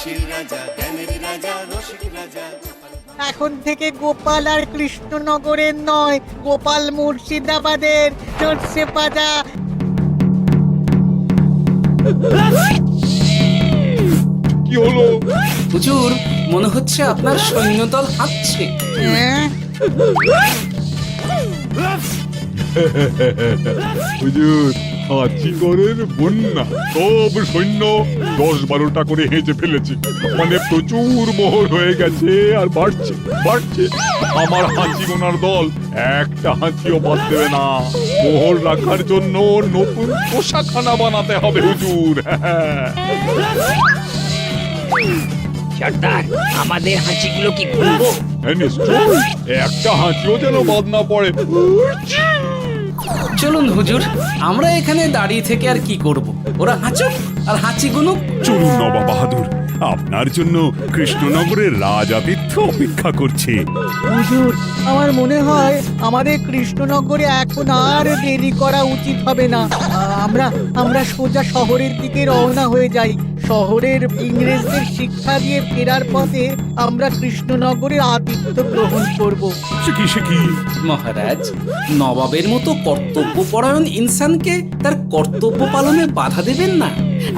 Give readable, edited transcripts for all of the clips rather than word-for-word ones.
খুশির রাজা, জ্ঞানের রাজা, রসিক রাজা। এখন থেকে গোপাল আর কৃষ্ণনগরের নয়, গোপাল মুর্শিদাবাদের। চড়ছে পাজা। কি হলো? হুজুর, মনে হচ্ছে আপনার সৈন্যদল হাঁটছে। হ্যাঁ? হুজুর, হাঁচিকরের বন্যা সব সৈন্য 10-12টা করে হেঁচে ফেলেছে। মানে প্রচুর মোহর হয়ে গেছে আর বাড়ছে বাড়ছে। আমার হাঁচি গোনার দল একটা হাঁচিও বাদ দেবে না। মোহর রাখার জন্য নতুন পোশাকখানা বানাতে হবে হুজুর। সর্দার, আমাদের হাঁচিগুলো কি খুলবো? হ্যাঁ, নিশ্চয়ই। একটা হাঁচিও যেন বাদ না পড়ে। চলুন হুজুর, আমরা এখানে দাঁড়িয়ে থেকে আর কি করব? ওরা হাঁচুক আর হাঁচি গুনুক। চলুন নবাব বাহাদুর, আপনার জন্য কৃষ্ণনগরের রাজাতীর্থ অপেক্ষা করছে। হুজুর, আমার মনে হয় আমাদের কৃষ্ণনগরে এখন আর দেরি করা উচিত হবে না। আমরা সোজা শহরের দিকে রওনা হয়ে যাই। শহরের ইংরেজদের শিক্ষা দিয়ে ফেরার পথে আমরা কৃষ্ণনগরের আতিথ্য গ্রহণ করব। সে কি মহারাজ, নবাবের মতো কর্তব্যপরায়ণ ইনসানকে তার কর্তব্য পালনে বাধা দেবেন না।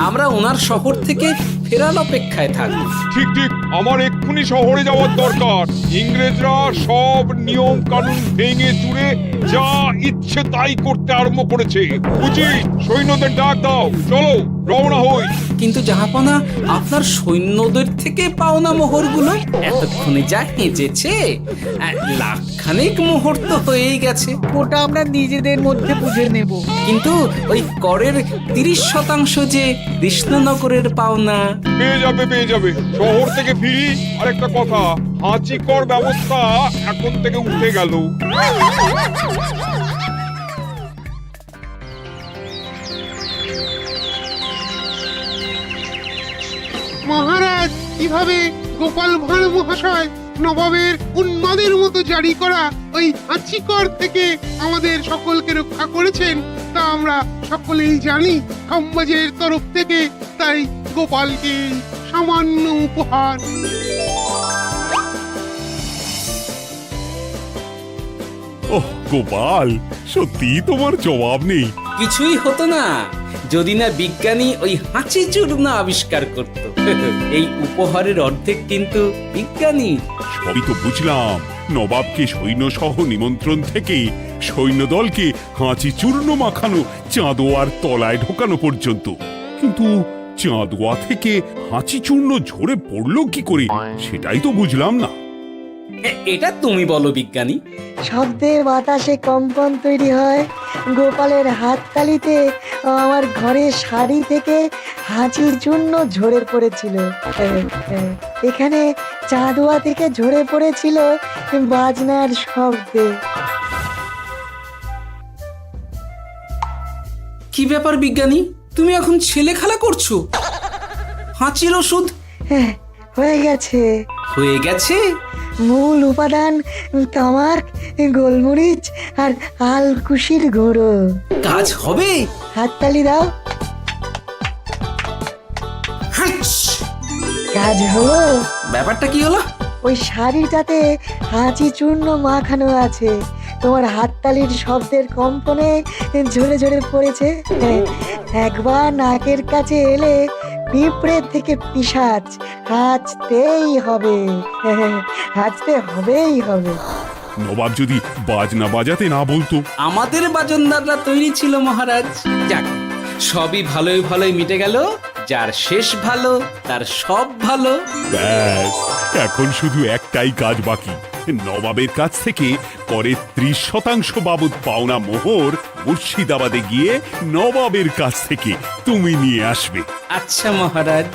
আমরা ওনার শহর থেকে ফেরার অপেক্ষায় থাকব। ঠিক ঠিক, আমার এক্ষুনি শহরে যাওয়ার দরকার। ইংরেজরা সব নিয়ম কানুন ভেঙে চুরে যা ইচ্ছে তাই করতে আরম্ভ করেছে। উচিত সৈন্যদের ডাক দাও, চলো রওনা হই। কিন্তু জাহাপনা, আপনার সৈন্যদের থেকে পাওনা মোহরগুলো এতক্ষণে যা হেঁচেছে, লাখখানেক মোহর তো হয়েই গেছে। ওটা আমরা নিজেদের মধ্যে বুঝে নেব। কিন্তু ওই করের 30% যে কৃষ্ণনগরের পাওনা। পেয়ে যাবে। শহর থেকে ফিরি আর একটা কথা, হাঁচি কর ব্যবস্থা এখন থেকে উঠে গেল। মহারাজ, কিভাবে গোপাল ভাঁড় মহাশয় নবাবের উন্মাদের মতো জারি করা ওই হাঁচিকর থেকে আমাদের সকলকে রক্ষা করেছেন তা আমরা সকলেই জানি। খাম্বাজের তরফ থেকে তাই গোপালকে সামান্য উপহার। ওহ গোপাল, সত্যি তোমার জবাব নেই। কিছুই হতো না যদি না বিজ্ঞানী ওই হাঁচি চূর্ণ আবিষ্কার করত। এই উপহারের অর্ধেক কিন্তু বিজ্ঞানী। সবই তো বুঝলাম, নবাবকে সৈন্য সহ নিমন্ত্রণ থেকে সৈন্যদলকে হাঁচি চূর্ণ মাখানো চাঁদোয়ার তলায় ঢোকানো পর্যন্ত। কিন্তু চাঁদোয়া থেকে হাঁচি চূর্ণ ঝরে পড়লো কি করে, সেটাই তো বুঝলাম না। এটা তুমি বলো বিজ্ঞানী। শব্দের বাতাসে কম্পন তৈরি হয়। গোপালের হাততালিতে আমার ঘরের শাড়ি থেকে হাঁচির জন্য ঝরে পড়েছিল। এখানে চাঁদোয়া থেকে ঝরে পড়েছিল বাজনার শব্দে। কি ব্যাপার বিজ্ঞানী, তুমি এখন ছেলে খেলা করছো? হাঁচির ওষুধ হয়ে গেছে। হয়ে গেছে? মূল উপাদান তামাক, গোলমরিচ আর আলকুশির গুঁড়ো। কাজ হবে? হাততালি দাও। কাজ হলো। ব্যাপারটা কি হলো? ওই শাড়িটাতে হাঁচি চূর্ণ মাখানো আছে। তোমার হাততালির শব্দের কম্পনে ঝরে ঝরে পড়েছে। একবার নাকের কাছে এলে পিঁপড়ে থেকে পিশাচ হাঁচতেই হবে। হাঁচতেই হবে। নবাব যদি বাজনা বাজাতে না বলতো। আমাদের বাজনদাররা তৈরি ছিল মহারাজ। যাক, সবই ভালোই মিটে গেল। যার শেষ ভালো তার সব ভালো। ব্যাস, এখন শুধু একটাই কাজ বাকি। নবাবের কাছ থেকে করের 30% বাবদ পাওনা মোহর মুর্শিদাবাদে গিয়ে নবাবের কাছ থেকে তুমি নিয়ে আসবে। আচ্ছা মহারাজ।